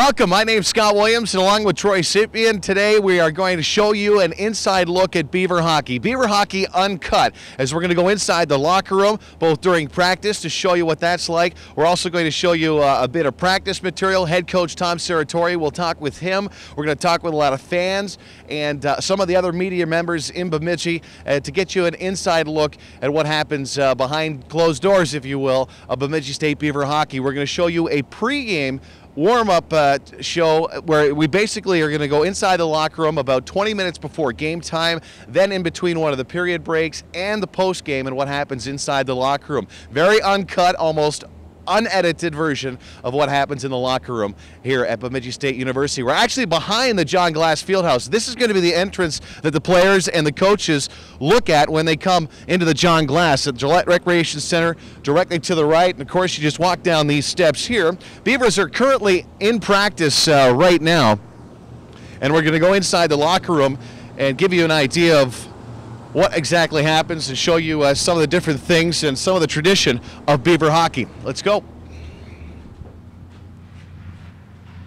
Welcome. My name's Scott Williams, and along with Troy Sipian, today we are going to show you an inside look at Beaver hockey. Beaver hockey uncut, as we're going to go inside the locker room, both during practice to show you what that's like. We're also going to show you a bit of practice material. Head coach Tom Serratori, we'll talk with him. We're going to talk with a lot of fans and some of the other media members in Bemidji to get you an inside look at what happens behind closed doors, if you will, of Bemidji State Beaver hockey. We're going to show you a pregame warm-up show where we basically are going to go inside the locker room about 20 minutes before game time, then in between one of the period breaks and the post-game and what happens inside the locker room. Very uncut, almost unedited version of what happens in the locker room here at Bemidji State University. We're actually behind the John Glass Fieldhouse. This is going to be the entrance that the players and the coaches look at when they come into the John Glass at Gillette Recreation Center, directly to the right. And of course, you just walk down these steps here. Beavers are currently in practice right now, and we're going to go inside the locker room and give you an idea of what exactly happens and show you some of the different things and some of the tradition of Beaver hockey. Let's go.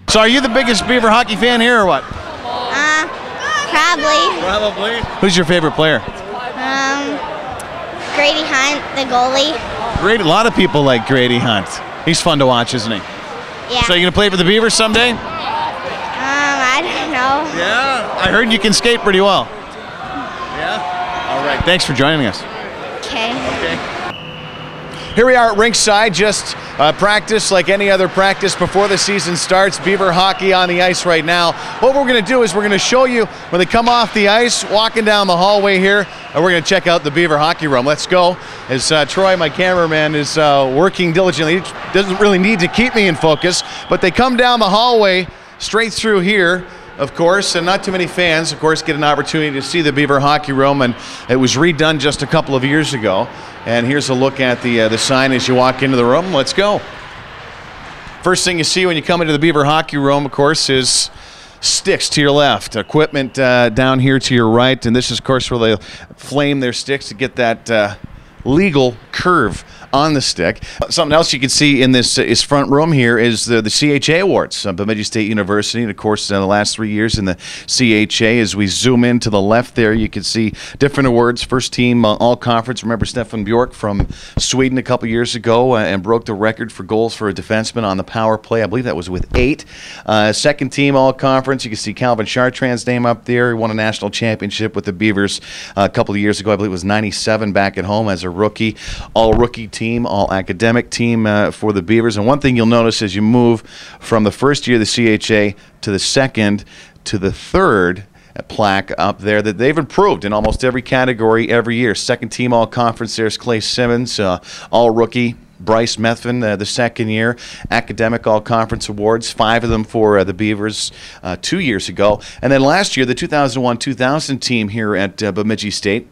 So are you the biggest Beaver hockey fan here or what? Probably. Probably. Who's your favorite player? Grady Hunt, the goalie. Grady, a lot of people like Grady Hunt. He's fun to watch, isn't he? Yeah. So you gonna play for the Beavers someday? I don't know. Yeah. I heard you can skate pretty well. Yeah? All right, thanks for joining us. Okay. Here we are at rinkside, just practice like any other practice before the season starts. Beaver hockey on the ice right now. What we're going to do is we're going to show you when they come off the ice, walking down the hallway here, and we're going to check out the Beaver hockey room. Let's go. As Troy, my cameraman, is working diligently. He doesn't really need to keep me in focus, but they come down the hallway straight through here, of course, and not too many fans, of course, get an opportunity to see the Beaver hockey room, and it was redone just a couple of years ago. And here's a look at the sign as you walk into the room. Let's go. First thing you see when you come into the Beaver hockey room, of course, is sticks to your left, equipment down here to your right, and this is, of course, where they flame their sticks to get that legal curve on the stick. Something else you can see in this front room here is the CHA Awards, Bemidji State University, and of course the last 3 years in the CHA. As we zoom in to the left there, you can see different awards. First team all-conference. Remember Stefan Bjork from Sweden a couple years ago and broke the record for goals for a defenseman on the power play. I believe that was with 8. Second team all-conference. You can see Calvin Chartrand's name up there. He won a national championship with the Beavers a couple of years ago. I believe it was 97 back at home as a rookie. All-rookie team, all academic team for the Beavers. And one thing you'll notice as you move from the first year of the CHA to the second to the third plaque up there, that they've improved in almost every category every year. Second team all conference, there's Clay Simmons, all rookie. Bryce Methvin, the second year. Academic all-conference awards, 5 of them for the Beavers 2 years ago. And then last year, the 2001-2000 team here at Bemidji State.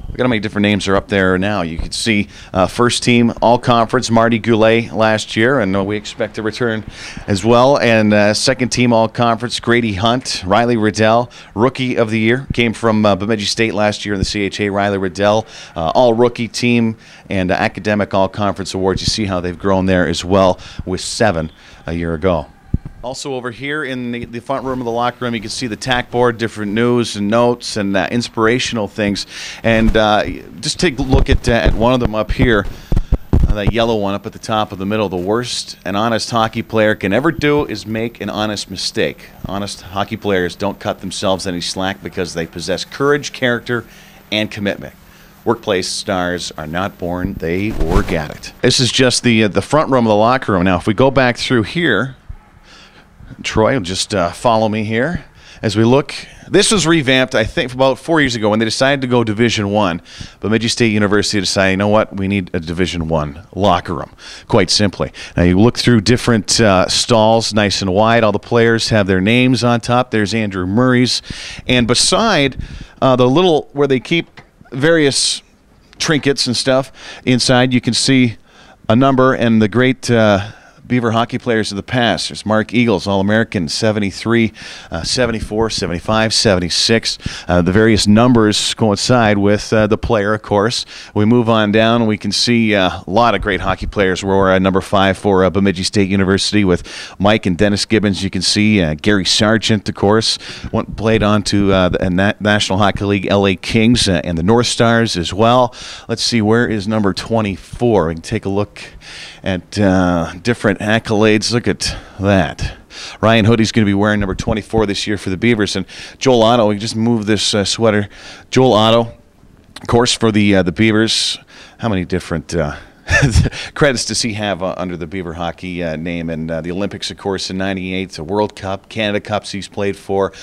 Look at how many different names are up there now. You can see first team all-conference, Marty Goulet last year, and we expect to return as well. And second team all-conference, Grady Hunt, Riley Riddell, rookie of the year, came from Bemidji State last year in the CHA. Riley Riddell, all-rookie team and academic all-conference awards. You see how they've grown there as well, with 7 a year ago. Also over here in the front room of the locker room, you can see the tack board, different news and notes and inspirational things. And just take a look at one of them up here, that yellow one up at the top of the middle. The worst an honest hockey player can ever do is make an honest mistake. Honest hockey players don't cut themselves any slack because they possess courage, character, and commitment. Workplace stars are not born, they work at it. This is just the front room of the locker room. Now, if we go back through here, Troy will just follow me here as we look. This was revamped, I think, about 4 years ago when they decided to go Division I. Bemidji State University decided, you know what, we need a Division I locker room, quite simply. Now you look through different stalls, nice and wide. All the players have their names on top. There's Andrew Murray's. And beside the little where they keep various trinkets and stuff inside, you can see a number and the great Beaver hockey players of the past. There's Mark Eagles, All-American, 73, 74, 75, 76. The various numbers coincide with the player, of course. We move on down, and we can see a lot of great hockey players. We're number 5 for Bemidji State University with Mike and Dennis Gibbons. You can see Gary Sargent, of course, played on to the National Hockey League LA Kings and the North Stars as well. Let's see, where is number 24? We can take a look at different accolades. Look at that. Ryan Hoodie's going to be wearing number 24 this year for the Beavers. And Joel Otto, we just moved this sweater. Joel Otto, of course, for the Beavers. How many different credits does he have under the Beaver hockey name? And the Olympics, of course, in '98, the World Cup, Canada Cups he's played for.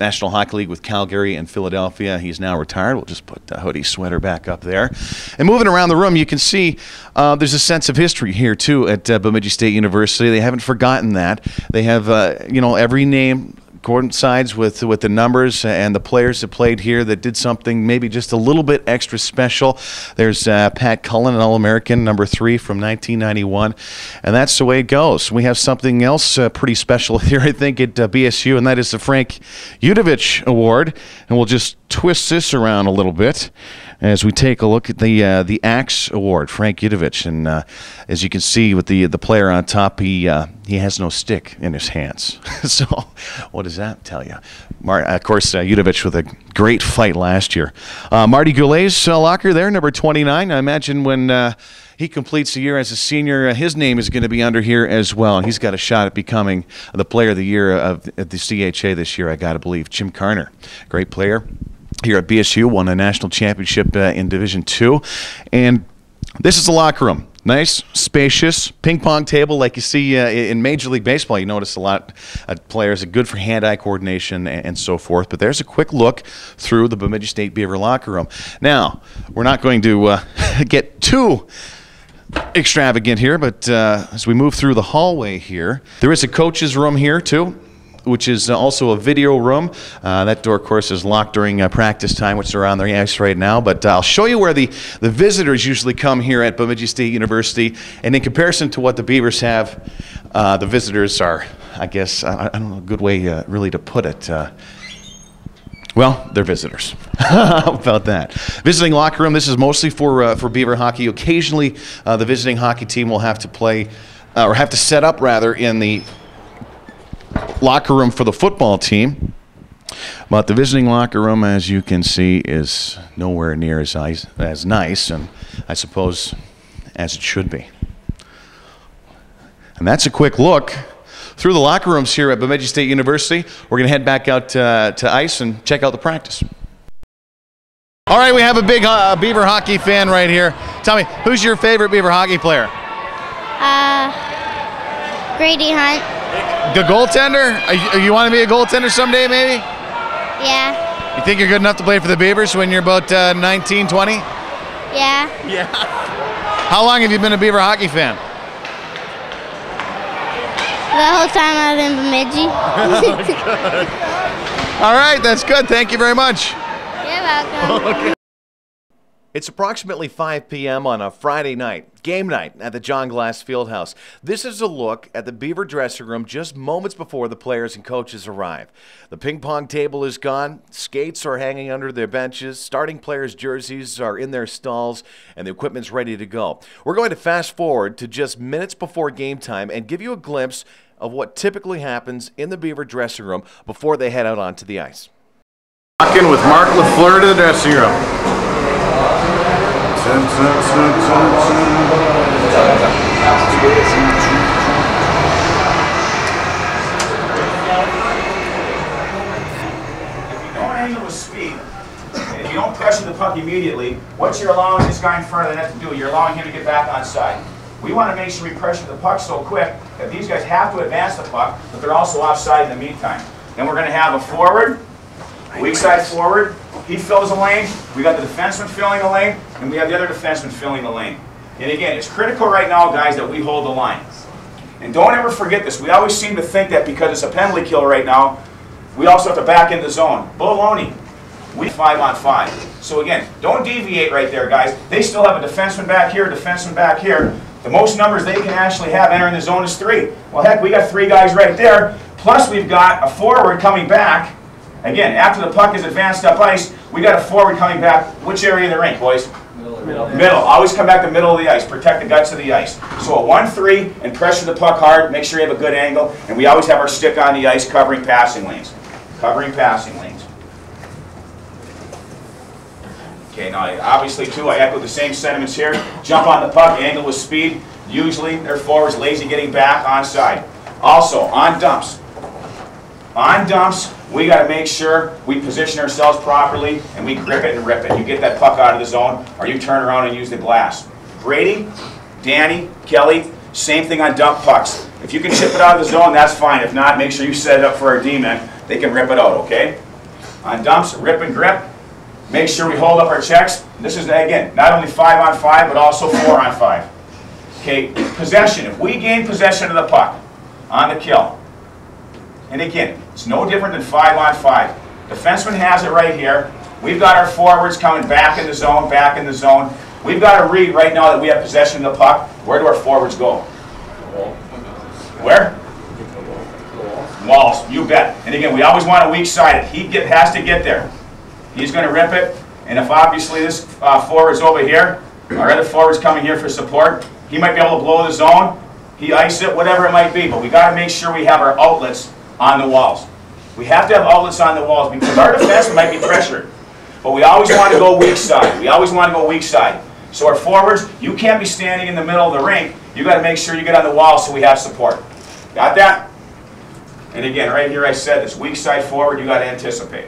National Hockey League with Calgary and Philadelphia. He's now retired. We'll just put the hoodie sweater back up there. And moving around the room, you can see there's a sense of history here, too, at Bemidji State University. They haven't forgotten that. They have, every name coincides with the numbers and the players that played here that did something maybe just a little bit extra special. There's Pat Cullen, an All-American, number 3 from 1991, and that's the way it goes. We have something else pretty special here, I think, at BSU, and that is the Frank Udovich Award, and we'll just twist this around a little bit as we take a look at the Axe Award, Frank Udovich, and as you can see with the player on top, he has no stick in his hands. So what does that tell you? Of course, Udovich with a great fight last year. Marty Goulet's locker there, number 29. I imagine when he completes the year as a senior, his name is going to be under here as well, and he's got a shot at becoming the player of the year at the CHA this year, I got to believe. Jim Carner, great player here at BSU, won a national championship in Division II. And this is the locker room. Nice, spacious, ping pong table like you see in Major League Baseball. You notice a lot of players are good for hand-eye coordination and so forth. But there's a quick look through the Bemidji State Beaver locker room. Now, we're not going to get too extravagant here, but as we move through the hallway here, there is a coach's room here too, which is also a video room. That door, of course, is locked during practice time, which they're on the ice right now. But I'll show you where the visitors usually come here at Bemidji State University. And in comparison to what the Beavers have, the visitors are, I guess, I don't know a good way really to put it. Well, they're visitors. How about that? Visiting locker room, this is mostly for Beaver hockey. Occasionally, the visiting hockey team will have to play, or have to set up, rather, in the locker room for the football team. But the visiting locker room, as you can see, is nowhere near as nice, and I suppose as it should be. And that's a quick look through the locker rooms here at Bemidji State University. We're going to head back out to ice and check out the practice. All right, we have a big Beaver hockey fan right here. Tell me, who's your favorite Beaver hockey player? Grady Hunt. The goaltender? You want to be a goaltender someday, maybe? Yeah. You think you're good enough to play for the Beavers when you're about 19, 20? Yeah. Yeah. How long have you been a Beaver hockey fan? The whole time I was in Bemidji. All right, that's good. Thank you very much. You're welcome. Okay. It's approximately 5 p.m. on a Friday night, game night at the John Glass Fieldhouse. This is a look at the Beaver dressing room just moments before the players and coaches arrive. The ping pong table is gone, skates are hanging under their benches, starting players' jerseys are in their stalls, and the equipment's ready to go. We're going to fast forward to just minutes before game time and give you a glimpse of what typically happens in the Beaver dressing room before they head out onto the ice. Walking with Mark LaFleur to the dressing room. Don't handle with speed. If you don't pressure the puck immediately, what you're allowing this guy in front of the net to do, you're allowing him to get back on side. We want to make sure we pressure the puck so quick that these guys have to advance the puck, but they're also offside in the meantime. Then we're going to have a forward, weak side forward. He fills the lane, we got the defenseman filling the lane, and we have the other defenseman filling the lane. And again, it's critical right now, guys, that we hold the line. And don't ever forget this. We always seem to think that because it's a penalty kill right now, we also have to back in the zone. Baloney. We 5-on-5. So again, don't deviate right there, guys. They still have a defenseman back here, The most numbers they can actually have entering the zone is 3. Well, heck, we got 3 guys right there, plus we've got a forward coming back. Again, after the puck is advanced up ice, we got a forward coming back. Which area of the rink, boys? Middle. Always come back to the middle of the ice. Protect the guts of the ice. So a 1-3 and pressure the puck hard. Make sure you have a good angle. And we always have our stick on the ice covering passing lanes. Covering passing lanes. Okay, now obviously too, I echo the same sentiments here. Jump on the puck, angle with speed. Usually their forwards lazy getting back onside. Also, on dumps. On dumps, we got to make sure we position ourselves properly and we grip it and rip it. You get that puck out of the zone or you turn around and use the glass. Grady, Danny, Kelly, same thing on dump pucks. If you can chip it out of the zone, that's fine. If not, make sure you set it up for our D-men. They can rip it out, okay? On dumps, rip and grip. Make sure we hold up our checks. This is, again, not only 5-on-5, but also 4-on-5. Okay, possession. If we gain possession of the puck on the kill, and again, it's no different than 5-on-5. Defenseman has it right here. We've got our forwards coming back in the zone, back in the zone. We've got to read right now that we have possession of the puck. Where do our forwards go? Where? Walls, you bet. And again, we always want a weak side. He has to get there. He's going to rip it. And if obviously this forward's over here, our other forward's coming here for support, he might be able to blow the zone. He ice it, whatever it might be. But we got to make sure we have our outlets on the walls. We have to have outlets on the walls because our defense might be pressured. But we always want to go weak side. We always want to go weak side. So our forwards, you can't be standing in the middle of the rink. You got to make sure you get on the wall so we have support. Got that? And again, right here I said this, weak side forward, you got to anticipate.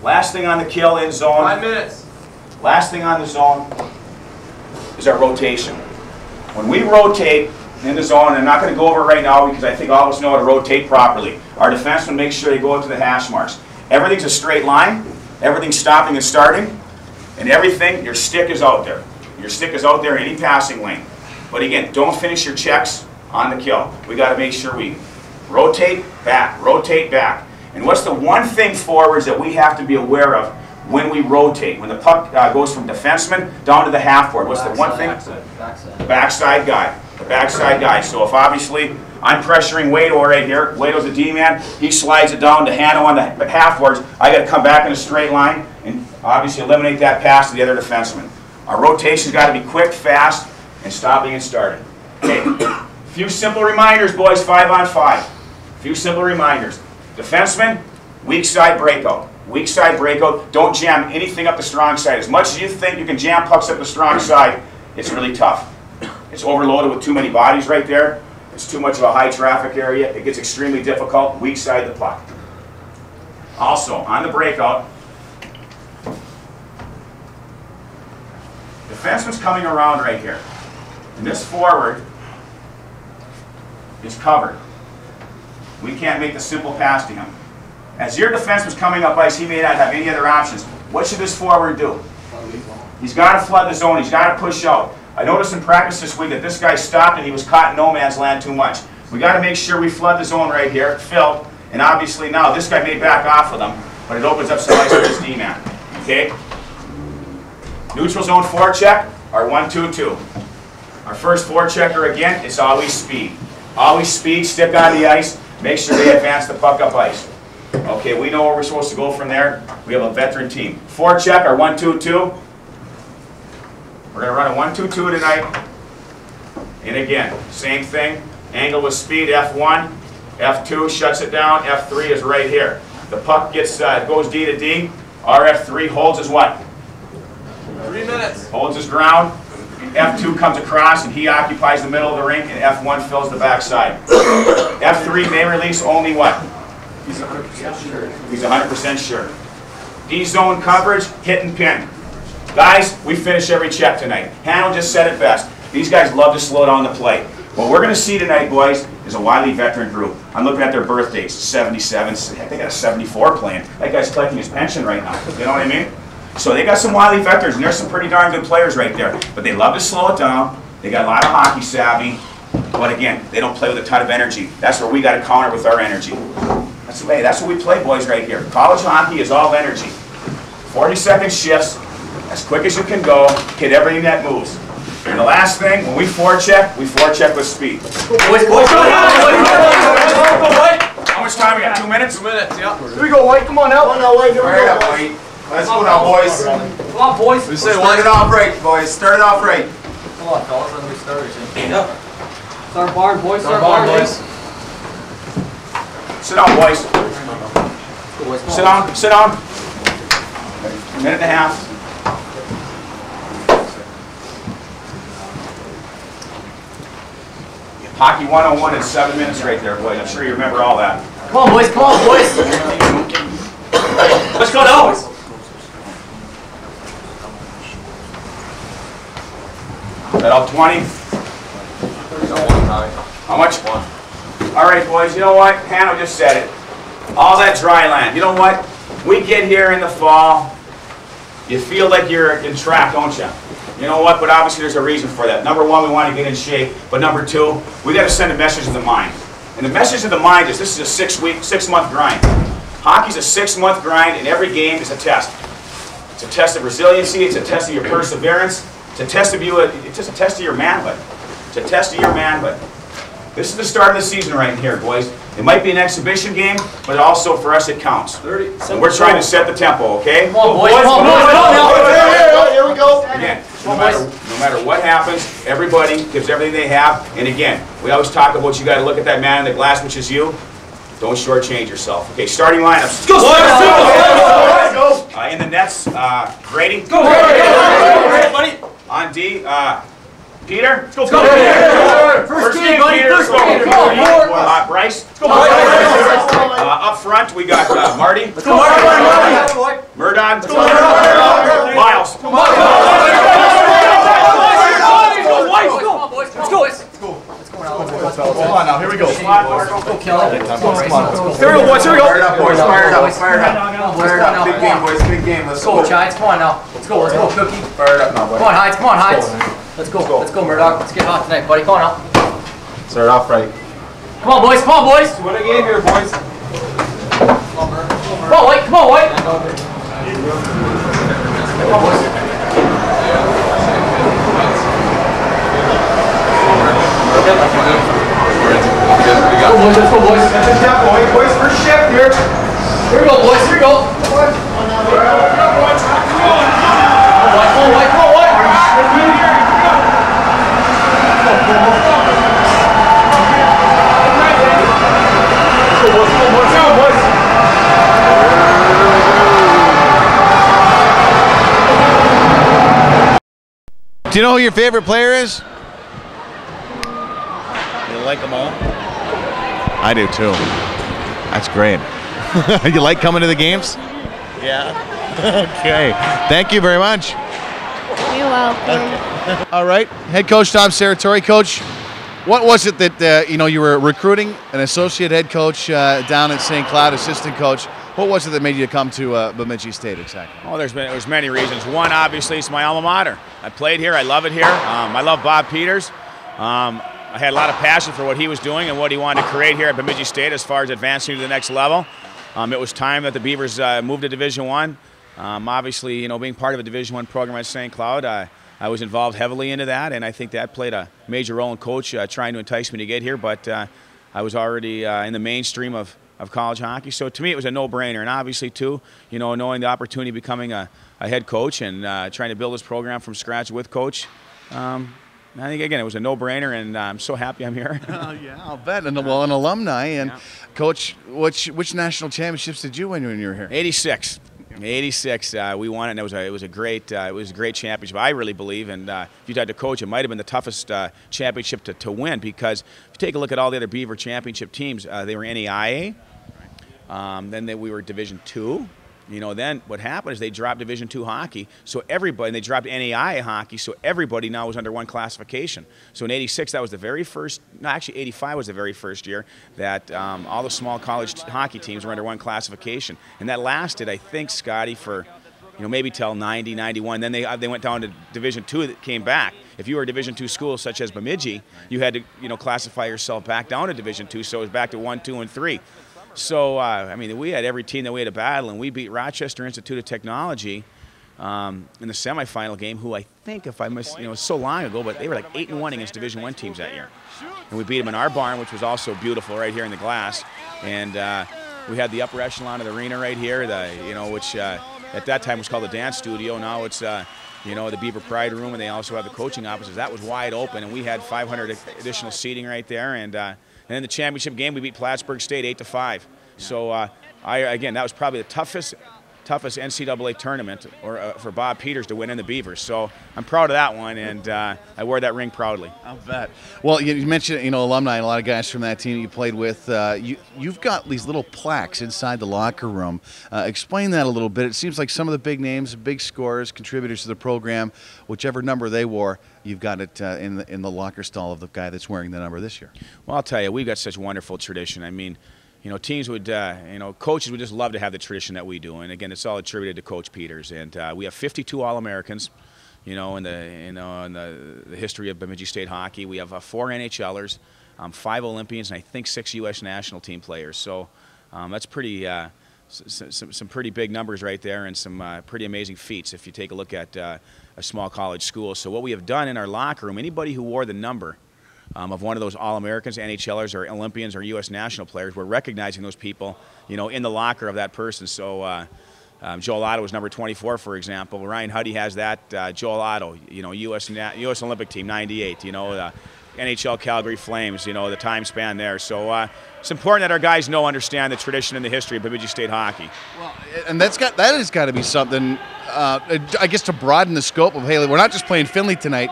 Last thing on the kill in zone. 5 minutes. Last thing on the zone is our rotation. When we rotate in the zone, and I'm not going to go over it right now because I think all of us know how to rotate properly. Our defensemen make sure they go up to the hash marks. Everything's a straight line. Everything's stopping and starting. And everything, your stick is out there. Your stick is out there in any passing lane. But again, don't finish your checks on the kill. We got to make sure we rotate back, rotate back. And what's the one thing forwards that we have to be aware of when we rotate? When the puck goes from defenseman down to the half board, what's the one thing? Backside. The backside guy. The backside guy. So if obviously I'm pressuring Wado right here, Wado's a D-man, he slides it down to Hanno on the half boards, I got to come back in a straight line and obviously eliminate that pass to the other defenseman. Our rotation's got to be quick, fast, and stopping and starting. Okay, a few simple reminders, boys, 5-on-5. A few simple reminders. Defenseman, weak side breakout. Weak side breakout. Don't jam anything up the strong side. As much as you think you can jam pucks up the strong side, it's really tough. It's overloaded with too many bodies right there. It's too much of a high traffic area. It gets extremely difficult. Weak side the puck. Also, on the breakout, defenseman's coming around right here. And this forward is covered. We can't make the simple pass to him. As your defenseman's coming up ice, he may not have any other options. What should this forward do? He's got to flood the zone. He's got to push out. I noticed in practice this week that this guy stopped and he was caught in no man's land too much. We got to make sure we flood the zone right here, fill, and obviously now this guy may back off with him, but it opens up some ice for this D-man. Okay? Neutral zone forecheck, our 1-2-2. Our first forechecker again, it's always speed. Always speed, stick on the ice, make sure they advance the puck up ice. Okay, we know where we're supposed to go from there. We have a veteran team. Forecheck, our 1-2-2. We're going to run a 1-2-2 tonight. And again, same thing. Angle with speed, F1. F2 shuts it down. F3 is right here. The puck gets goes D to D. Our F3 holds his what? 3 minutes. Holds his ground. F2 comes across and he occupies the middle of the rink and F1 fills the backside. F3 may release only what? He's 100% sure. He's 100% sure. D-zone coverage, hit and pin. Guys, we finish every check tonight. Hanno just said it best. These guys love to slow down the play. What we're going to see tonight, boys, is a wily veteran group. I'm looking at their birth dates. 77, heck, they got a 74 playing. That guy's collecting his pension right now. You know what I mean? So they got some wily veterans, and there's some pretty darn good players right there. But they love to slow it down. They got a lot of hockey savvy. But again, they don't play with a ton of energy. That's where we got to counter with our energy. That's what we play, boys, right here. College hockey is all energy. 40-second shifts. as quick as you can go, hit everything that moves. And the last thing, when we forecheck with speed. How much time we got? 2 minutes? 2 minutes, yeah. Here we go, White. Come on out. Come on now, White. Here we go. White. Let's go now, boys. Come on, boys. We start it off right, boys. Start it off right. Come on, fellas, let me start. Yep. Start barn, boys. Start barn, boys. Sit down, boys. Sit down. Sit down. Minute and a half. Hockey 101 in 7 minutes right there, boys. I'm sure you remember all that. Come on, boys. Come on, boys. Let's go now. That up 20? How much? All right, boys. You know what? Hannah just said it. All that dry land. You know what? We get here in the fall. You feel like you're in track, don't you? You know what? But obviously there's a reason for that. Number one, we want to get in shape. But number two, we got to send a message to the mind. And the message to the mind is this is a 6-month grind. Hockey's a 6-month grind, and every game is a test. It's a test of resiliency. It's a test of your perseverance. It's a test of you. It's just a test of your manhood. It's a test of your manhood. This is the start of the season right here, boys. It might be an exhibition game, but also for us it counts. 30. And we're trying to set the tempo, okay? Come on, boys. Come on, boys. Here we go. Again, no matter what happens, everybody gives everything they have. And again, we always talk about you got to look at that man in the glass, which is you. Don't shortchange yourself. Okay, starting lineups. Go, in the nets, Grady. Go, buddy. On D, Peter. Let's go. First game, Peter. Let's go. Bryce. Let's go. Up front, we got Marty. Let's go. Murdon. Let's go. Miles. Come on. Let's go. Come on now, here we go. Let's go, Kelly. Come on. Here we go, boys. Here we go. Fire it up, boys. Fire it up. Fire it up. Fire it up. Big game, boys. Big game. Let's go. Let's go, Giants. Come on now. Let's go. Let's go, Cookie. Fire it up now, boys. Come on, Hides. Come on, Hides. Let's go. Let's go, Murdoch. Let's get hot tonight, buddy. Come on now. Start off right. Come on, boys. Come on, boys. Win a game here, boys. Come on, White. Come on, White. Come on, boys. Let's go, boys. That's a tempo, boys. First shift here. Here we go, boys. Here we go. Come on, White. Come on, White. Come on, White. Do you know who your favorite player is? You like them all? I do too. That's great. You like coming to the games? Yeah. Okay. Thank you very much. You're welcome. All right. Head coach Tom Serratori. Coach, what was it that you were recruiting an associate head coach down at St. Cloud, assistant coach? What was it that made you come to Bemidji State exactly? Oh, there's many reasons. One, obviously, it's my alma mater. I played here. I love it here. I love Bob Peters. I had a lot of passion for what he was doing and what he wanted to create here at Bemidji State as far as advancing to the next level. It was time that the Beavers moved to Division I. Obviously, being part of a Division I program at St. Cloud, I was involved heavily into that, and I think that played a major role in Coach trying to entice me to get here. But I was already in the mainstream of college hockey, so to me it was a no-brainer. And obviously, too, knowing the opportunity of becoming a head coach and trying to build this program from scratch with Coach. I think, again, it was a no-brainer, and I'm so happy I'm here. Yeah, I'll bet. And an alumni. And, Coach, which national championships did you win when you were here? 86. 86, we won it, and it was a great championship. I really believe, and if you tried to coach, it might have been the toughest championship to win, because if you take a look at all the other Beaver championship teams, they were NAIA. Then we were Division II. Then what happened is they dropped Division II hockey, so everybody, and they dropped NAIA hockey, so everybody now was under one classification. So in 86, that was the very first, no, actually 85 was the very first year that all the small college hockey teams were under one classification. And that lasted, I think, Scotty, for maybe till 90, 91. Then they went down to Division II that came back. If you were a Division II school such as Bemidji, you had to classify yourself back down to Division II, so it was back to 1, 2, and 3. So, we had every team that we had to battle, and we beat Rochester Institute of Technology in the semifinal game, who I think, if I miss, it was so long ago, but they were like 8-1 against Division I teams that year. And we beat them in our barn, which was also beautiful right here in the glass. And we had the upper echelon of the arena right here, which at that time was called the dance studio. Now it's the Beaver Pride room, and they also have the coaching offices. That was wide open, and we had 500 additional seating right there. And in the championship game, we beat Plattsburgh State 8-5. So again, that was probably the toughest NCAA tournament for Bob Peters to win in the Beavers. So I'm proud of that one, and I wore that ring proudly. I'll bet. Well, you mentioned alumni, and a lot of guys from that team you played with. You've got these little plaques inside the locker room. Explain that a little bit. It seems like some of the big names, big scorers, contributors to the program, whichever number they wore, you've got it in the locker stall of the guy that's wearing the number this year. Well, I'll tell you, we've got such wonderful tradition. I mean, teams would, coaches would just love to have the tradition that we do. And again, it's all attributed to Coach Peters. And we have 52 All-Americans, in the history of Bemidji State hockey. We have 4 NHLers, 5 Olympians, and I think 6 U.S. national team players. So that's pretty, some pretty big numbers right there, and some pretty amazing feats if you take a look at a small college school. So what we have done in our locker room, anybody who wore the number of one of those All-Americans, NHLers, or Olympians, or U.S. national players, we're recognizing those people, in the locker of that person. So Joel Otto was number 24, for example. Ryan Huddy has that. Joel Otto, U.S. Olympic team, 98. The NHL Calgary Flames, the time span there. So it's important that our guys understand the tradition and the history of Bemidji State hockey. Well, and that has got to be something, I guess, to broaden the scope of, hey, we're not just playing Finley tonight.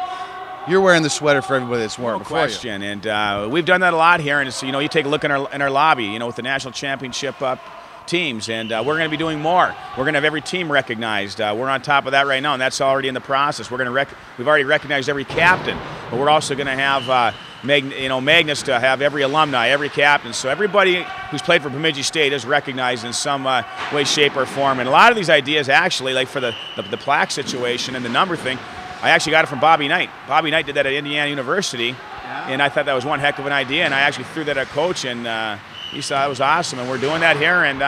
You're wearing the sweater for everybody that's warm. No question, and we've done that a lot here. And it's, you take a look in our lobby, with the national championship teams, and we're going to be doing more. We're going to have every team recognized. We're on top of that right now, and that's already in the process. We've already recognized every captain, but we're also going to have magnets to have every alumni, every captain. So everybody who's played for Bemidji State is recognized in some way, shape, or form. And a lot of these ideas, actually, like for the plaque situation and the number thing, I actually got it from Bobby Knight. Bobby Knight did that at Indiana University, and I thought that was one heck of an idea, and I actually threw that at Coach, and he said it was awesome, and we're doing that here. And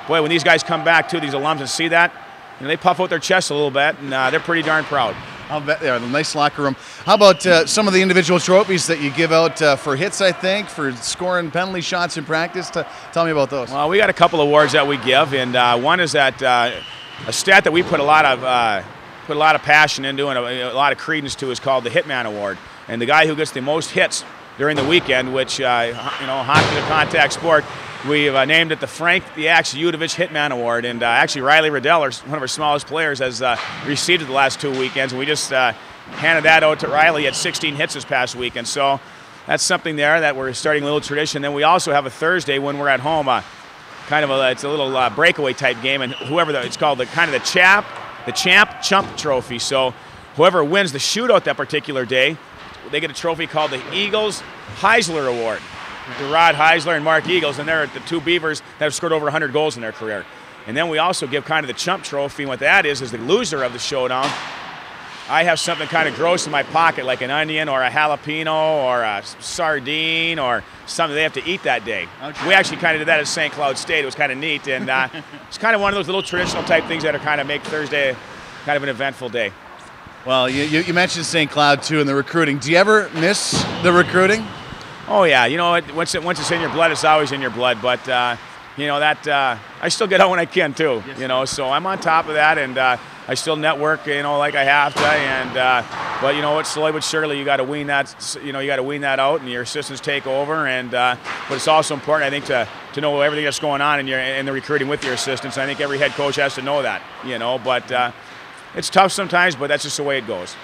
boy, when these guys come back, too, these alums, and see that, they puff out their chests a little bit, and they're pretty darn proud. I'll bet they are. The nice locker room. How about some of the individual trophies that you give out for hits, I think, for scoring penalty shots in practice? Tell me about those. Well, we got a couple of awards that we give, and one is that a stat that we put a lot of passion into and a lot of credence to is called the Hitman Award. And the guy who gets the most hits during the weekend, which, hockey is a contact sport, we've named it the Frank the Axe Udovich Hitman Award. And actually Riley Riddell, one of our smallest players, has received it the last 2 weekends. And we just handed that out to Riley. He had 16 hits this past weekend. So that's something there that we're starting a little tradition. Then we also have a Thursday when we're at home, it's a little breakaway type game. And it's called the Champ Chump Trophy. So whoever wins the shootout that particular day, they get a trophy called the Eagles Heisler Award. Rod Heisler and Mark Eagles, and they're the 2 Beavers that have scored over 100 goals in their career. And then we also give kind of the Chump Trophy, and what that is the loser of the showdown. I have something kind of gross in my pocket, like an onion or a jalapeno or a sardine or something they have to eat that day. Okay. We actually kind of did that at St. Cloud State. It was kind of neat, and it's kind of one of those little traditional type things that are kind of make Thursday kind of an eventful day. Well, you mentioned St. Cloud, too, and the recruiting. Do you ever miss the recruiting? Oh, yeah. Once it's in your blood, it's always in your blood. But, I still get out when I can, too. Yes. So I'm on top of that, and I still network, like I have to. And but slowly but surely, you got to wean that. You got to wean that out, and your assistants take over. And but it's also important, I think, to know everything that's going on in the recruiting with your assistants. I think every head coach has to know that. But it's tough sometimes, but that's just the way it goes.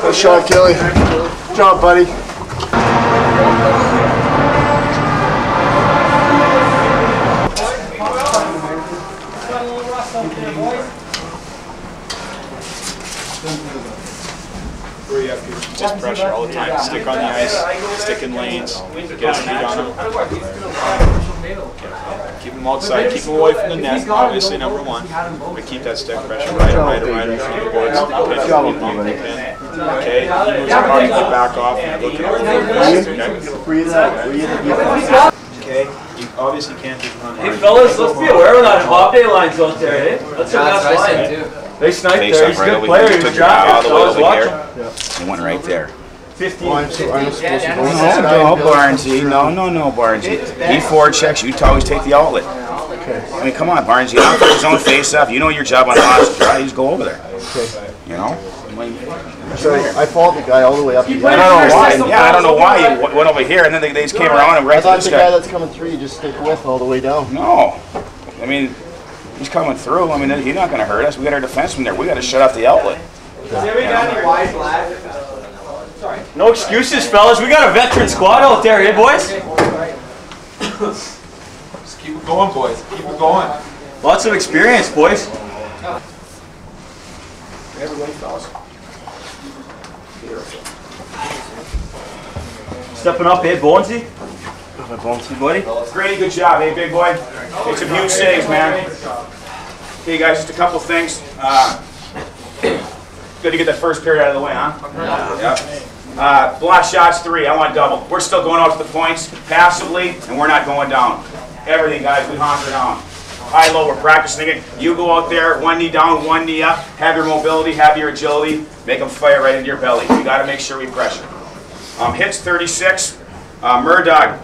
Nice shot, Kelly. Good job, buddy. Just pressure all the time. Stick on the ice, stick in lanes, get his feet on them. Keep him outside, keep him away from the net, obviously number one. But keep that stick pressure right on the boards. Not pitch, Okay, you lose the puck, you back off, and look at Breathe out. Breathe out. Okay, you obviously can't just run. Hey fellas, let's be aware of that Bob Day lines out there, eh? That's our best line. They sniped Face there. up He's a right good over player. here. He's Took a your eye all draft. the way I was over here. watching. It went right there. 15. I'm supposed to go No, Barnesy. No, Barnesy. He forward checks. You always take the outlet. I mean, come on, Barnesy. You don't put his own face up. You know your job on the hostage, right? You just go over there. You know? So I followed the guy all the way up. I don't know why. Yeah, I don't know why you went over here and then they just came around and right I to thought this the guy that's coming through, you just stick with all the way down. No. I mean, he's coming through. I mean, he's not going to hurt us. We got our defenseman there. We got to shut off the outlet. No excuses, fellas. We got a veteran squad out there, eh, boys? Just keep it going, boys. Keep it going. Lots of experience, boys. Everybody, fellas. Stepping up, eh, Bonesy? Bonesy, buddy. Grady, good job, hey, big boy. Take some huge saves, man. Hey, guys, just a couple things. Good to get that first period out of the way, huh? Yeah. Block shots 3. I want double. We're still going out to the points passively, and we're not going down. Everything, guys, we honker down. High, low, we're practicing it. You go out there, one knee down, one knee up. Have your mobility, have your agility. Make them fire right into your belly. You got to make sure we pressure. Hits 36. Murdoch,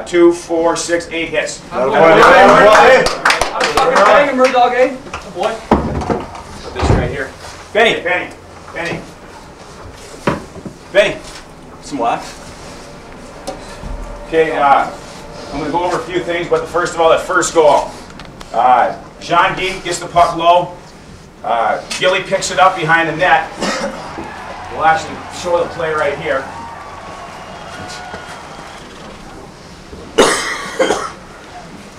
2, 4, 6, 8 hits. Murdoch, eh? What? Put this right here. Benny. Some wax. Okay, I'm going to go over a few things, but first of all, that first goal. Jean Guy gets the puck low. Gilly picks it up behind the net. We'll actually show the play right here.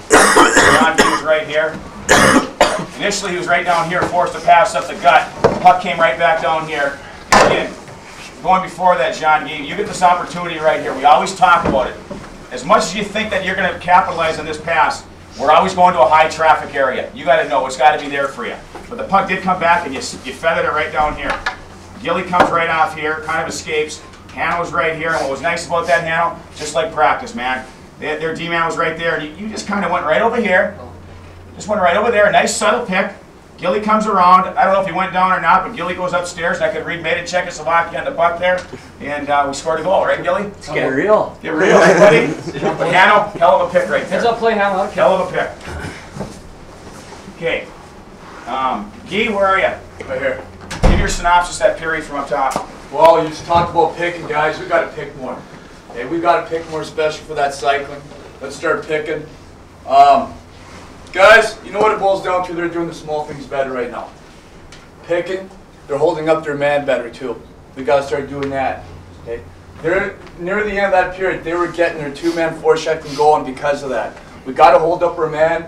John Guy was right here. Initially, he was right down here, forced to pass up the gut. Puck came right back down here. Again, going before that, John Guy, you get this opportunity right here. We always talk about it. As much as you think that you're going to capitalize on this pass, we're always going to a high traffic area. You got to know it's got to be there for you. But the puck did come back, and you feathered it right down here. Gilly comes right off here, kind of escapes. Hannah was right here, and what was nice about that, Hannah, just like practice, man. Their D-man was right there, and you just kind of went right over here. Just went right over there, nice subtle pick. Gilly comes around. I don't know if he went down or not, but Gilly goes upstairs, and I could read made in Czechoslovakia on the puck there, and we scored a goal, right, Gilly? Let's get real. Get real, right, buddy? But Hannah, hell of a pick right there. Heads up play, Hannah. Hell of a pick. Okay. Guy, where are you? Right here. Give your synopsis that period from up top. Well, you just talked about picking, guys. We got to pick more. Okay, we got to pick more, especially for that cycling. Let's start picking. Guys, you know what it boils down to? They're doing the small things better right now. Picking, they're holding up their man better too. We got to start doing that. Okay, they're near the end of that period. They were getting their 2-man forechecking going because of that. We got to hold up our man.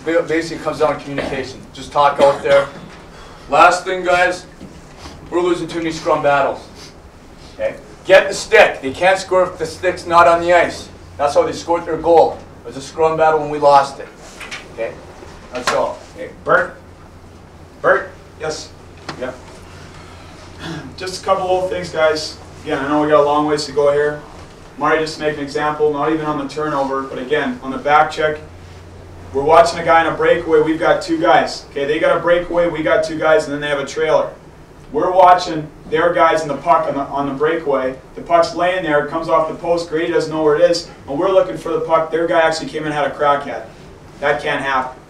Basically, it comes down to communication. Just talk out there. Last thing, guys, we're losing too many scrum battles. Okay, get the stick. They can't score if the stick's not on the ice. That's how they scored their goal. It was a scrum battle when we lost it. Okay, that's all. Okay. Bert? Yes. Yep. Just a couple little things, guys. Again, I know we got a long ways to go here. Marty, just to make an example, not even on the turnover, but again, on the back check, we're watching a guy in a breakaway, we've got 2 guys. Okay, they got a breakaway, we got 2 guys, and then they have a trailer. We're watching their guys in the puck on the breakaway. The puck's laying there, it comes off the post, Grady doesn't know where it is, and we're looking for the puck. Their guy actually came in and had a crack at it. That can't happen.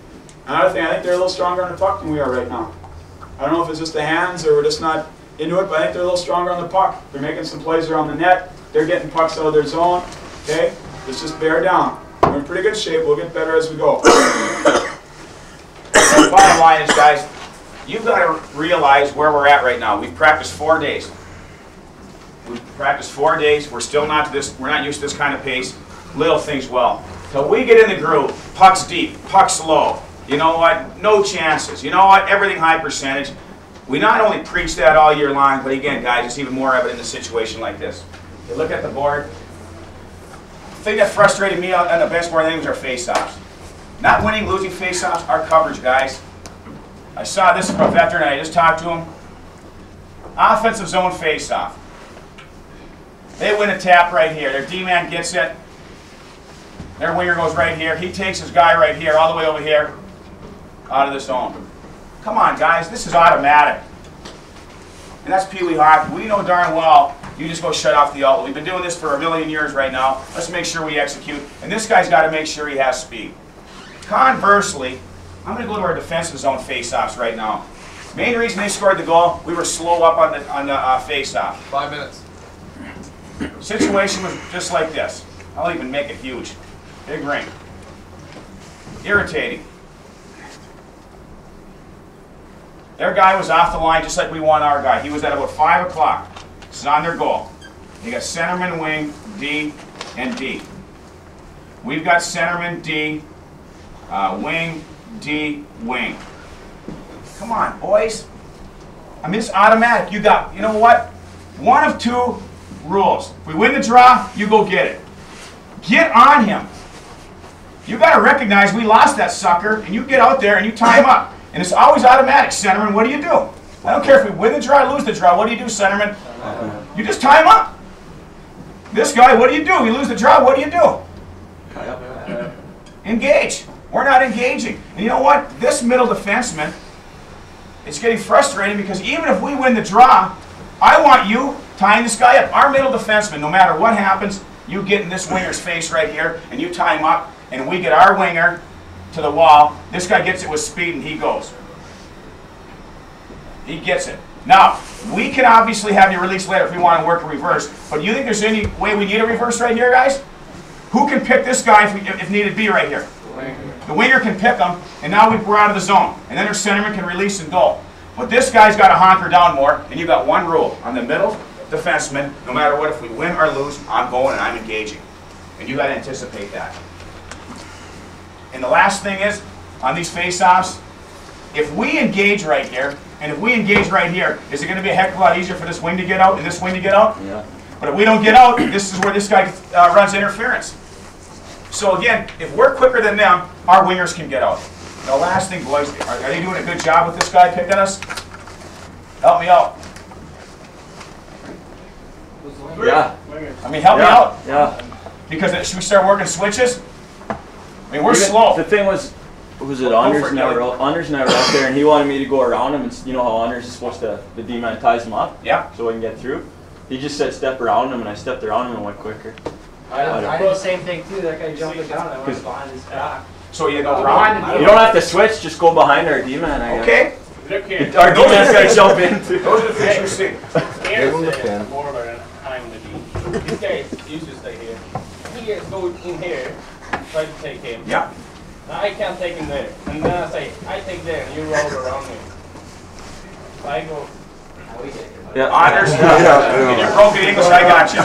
Another thing, I think they're a little stronger on the puck than we are right now. I don't know if it's just the hands or we're just not into it, but I think they're a little stronger on the puck. They're making some plays around the net. They're getting pucks out of their zone. Okay? Let's just bear down. We're in pretty good shape. We'll get better as we go. The bottom line is, guys, you've got to realize where we're at right now. We've practiced 4 days. We've practiced 4 days. We're still not to this. We're not used to this kind of pace. Little things well. Till we get in the groove, puck's deep, puck's low. You know what? No chances. You know what? Everything high percentage. We not only preach that all year long, but again, guys, it's even more evident in a situation like this. You look at the board. The thing that frustrated me on the bench more than anything was our face-offs. Not winning, losing face-offs, our coverage, guys. I saw this from a veteran, and I just talked to him. offensive zone face-off. They win a tap right here. Their D-man gets it. Their winger goes right here. He takes his guy right here, all the way over here, out of the zone. Come on, guys. This is automatic. And that's Pee Wee hockey. We know darn well you just go shut off the outlet. We've been doing this for a million years right now. Let's make sure we execute. And this guy's got to make sure he has speed. Conversely, I'm going to go to our defensive zone face-offs right now. Main reason they scored the goal, we were slow up on the face-off. 5 minutes. Situation was just like this. I'll even make it huge. Big ring. Irritating. Their guy was off the line just like we want our guy. He was at about 5 o'clock. This is on their goal. They got centerman, wing, D, and D. We've got centerman, D, wing, D, wing. Come on, boys. I mean, it's automatic. You know what? One of two rules. If we win the draw, you go get it. Get on him. You got to recognize we lost that sucker, and you get out there and you tie him up. And it's always automatic. Centerman, what do you do? I don't care if we win the draw, lose the draw. What do you do, centerman? You just tie him up. This guy, what do you do? We lose the draw, what do you do? Engage. We're not engaging. And you know what? This middle defenseman, it's getting frustrating because even if we win the draw, I want you tying this guy up. Our middle defenseman, no matter what happens, you get in this winger's face right here, and you tie him up, and we get our winger to the wall. This guy gets it with speed, and he goes. He gets it. Now, we can obviously have you release later if we want to work a reverse, but you think there's any way we need a reverse right here, guys? Who can pick this guy if needed be right here? The winger can pick him, and now we're out of the zone. And then their centerman can release and go. But this guy's got to honker down more, and you've got one rule. On the middle defenseman, no matter what, if we win or lose, I'm going and I'm engaging. And you got to anticipate that. And the last thing is, on these face-offs, if we engage right here, and if we engage right here, is it going to be a heck of a lot easier for this wing to get out and this wing to get out? Yeah. But if we don't get out, this is where this guy runs interference. So again, if we're quicker than them, our wingers can get out. Now last thing, boys, are they doing a good job with this guy picking us? Help me out. Yeah. I mean, help me out. Yeah. Because should we start working switches? I mean, we're slow. The thing was it Anders and I were out there, and he wanted me to go around him, and you know how Anders is supposed to, the D-man ties him up? Yeah. So we can get through. He just said step around him, and I stepped around him and went quicker. I did the same thing too. That guy jumped the gun and I went behind his back. So you go around? You don't have to switch, just go behind our D-man, I guess. Okay. Our D-man's got to jump in too. Those are the things you see. This guy used to stay here. He gets go in here, try to take him. Yeah. Now I can't take him there. And then I say, I take there and you roll around me. So I go, Yeah. Anders, in your broken English, I got you.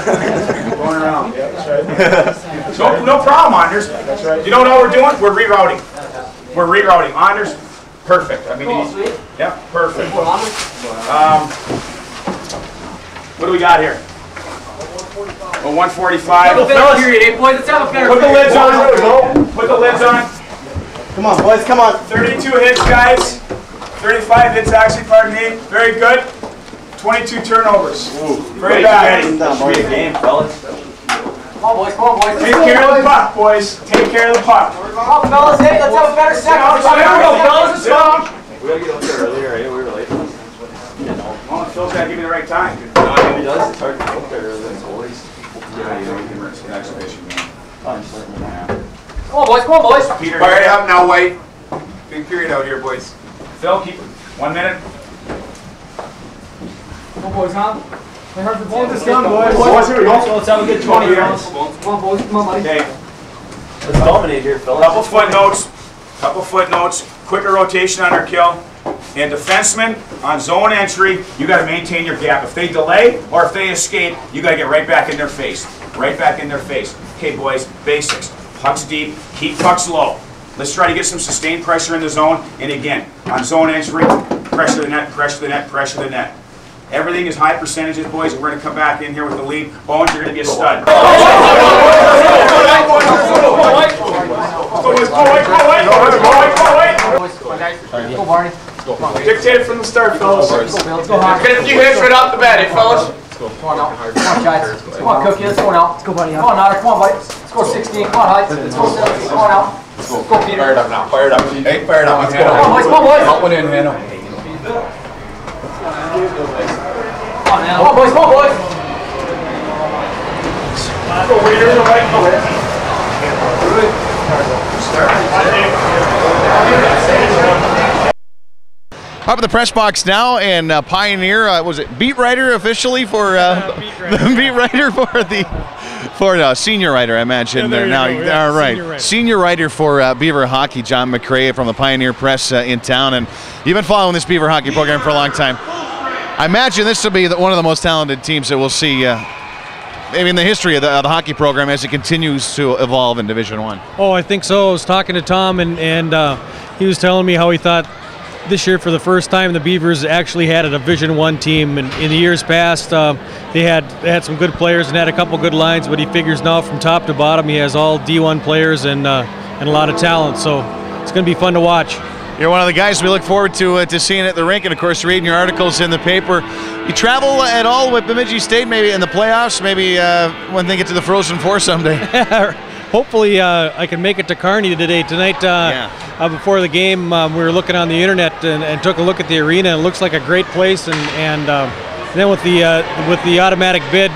Going around. Yeah, that's right. No problem, Anders. That's right. You know what we're doing? We're rerouting. We're rerouting. Anders, perfect. I mean, yeah, perfect. What do we got here? Oh, 145. let's have a fair Put the lids on. Put the lids on. Come on, boys, come on. 32 hits, guys. 35 hits, actually, pardon me. Very good. 22 turnovers. Ooh, very bad. Be a game, fellas. Come on, boys. Take care of the puck, boys. Take care of the puck. Come on, fellas, hey, let's have a better second. Let's go. We gotta get up there earlier, eh? We were late. Well, Phil's got to give me the right time. No, he does. It's hard to go up there earlier. It's always. Yeah, you know, you can rinse an exhibition game. Come on, boys. Peter, Fire it up now, White. Big period out here, boys. Phil, keep 1 minute. Come on, boys, huh? I heard the ball This gun, boys. Boys, here we go. Let's have a good 20 rounds. Here. Come on, boys. Come on, buddy. Okay, Let's dominate here, fellas. couple footnotes, quicker rotation on our kill. And defensemen, on zone entry, you got to maintain your gap. If they delay or if they escape, you got to get right back in their face. Right back in their face. Okay, boys, basics. Pucks deep, keep pucks low. Let's try to get some sustained pressure in the zone. And again, on zone entry, pressure the net, pressure the net, pressure the net. Everything is high percentages, boys, and we're going to come back in here with the lead. Bones, you're going to be a stud. Go, Barney. Dictate it from the start, fellas. Let's go, get a few hits right off the bat, eh, fellas? Come on now. Come on, guys. Come on, Cookie. Let's go now. Let's go, buddy. Come on, Otter. Come on, buddy. Let's go 16. Come on, Heights. Let's go 17. Come on now. Let's go, Peter. Fire it up now. Fire it up. Hey, fire it up. Let's go. Come on, boys. Come on, boys. Help one in, man. Come on, man. Come on, boys. Come on, boys. Up in the press box now, and Pioneer was it beat writer officially for the beat writer for senior writer, I imagine. Yeah, now, all right, Senior writer for Beaver hockey, John McCrae from the Pioneer Press in town, and you've been following this Beaver hockey program for a long time. I imagine this will be one of the most talented teams that we'll see. Maybe in the history of the hockey program as it continues to evolve in Division I. Oh, I think so. I was talking to Tom, and he was telling me how he thought this year, for the first time, the Beavers actually had a Division I team. And in the years past, they had some good players and had a couple good lines, but he figures now from top to bottom, he has all D1 players and a lot of talent. So it's going to be fun to watch. You're one of the guys we look forward to seeing at the rink, and of course reading your articles in the paper. You travel at all with Bemidji State, maybe in the playoffs, maybe when they get to the Frozen Four someday? Hopefully I can make it to Kearney today. Tonight, before the game, we were looking on the internet and took a look at the arena. It looks like a great place, and then with the automatic bid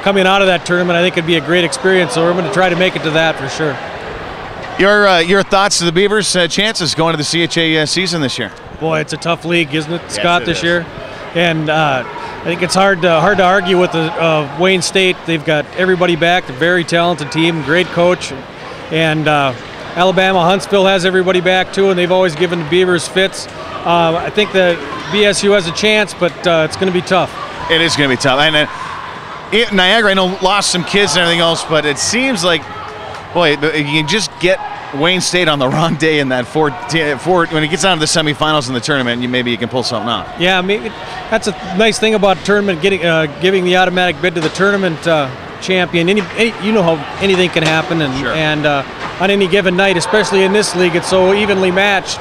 coming out of that tournament, I think it'd be a great experience. So we're going to try to make it to that for sure. Your thoughts to the Beavers' chances going to the CHA season this year? Boy, it's a tough league, isn't it, Scott, yes, this year? And I think it's hard to argue with the Wayne State. They've got everybody back, a very talented team, great coach, and Alabama Huntsville has everybody back too, and they've always given the Beavers fits. I think that BSU has a chance, but it's going to be tough. It is going to be tough. And Niagara, I know, lost some kids and everything else, but it seems like, boy, you can just get Wayne State on the wrong day in that when it gets down to the semifinals in the tournament, maybe you can pull something out. Yeah, maybe that's a nice thing about tournament, giving the automatic bid to the tournament champion. You know how anything can happen, and sure. And on any given night, especially in this league, it's so evenly matched.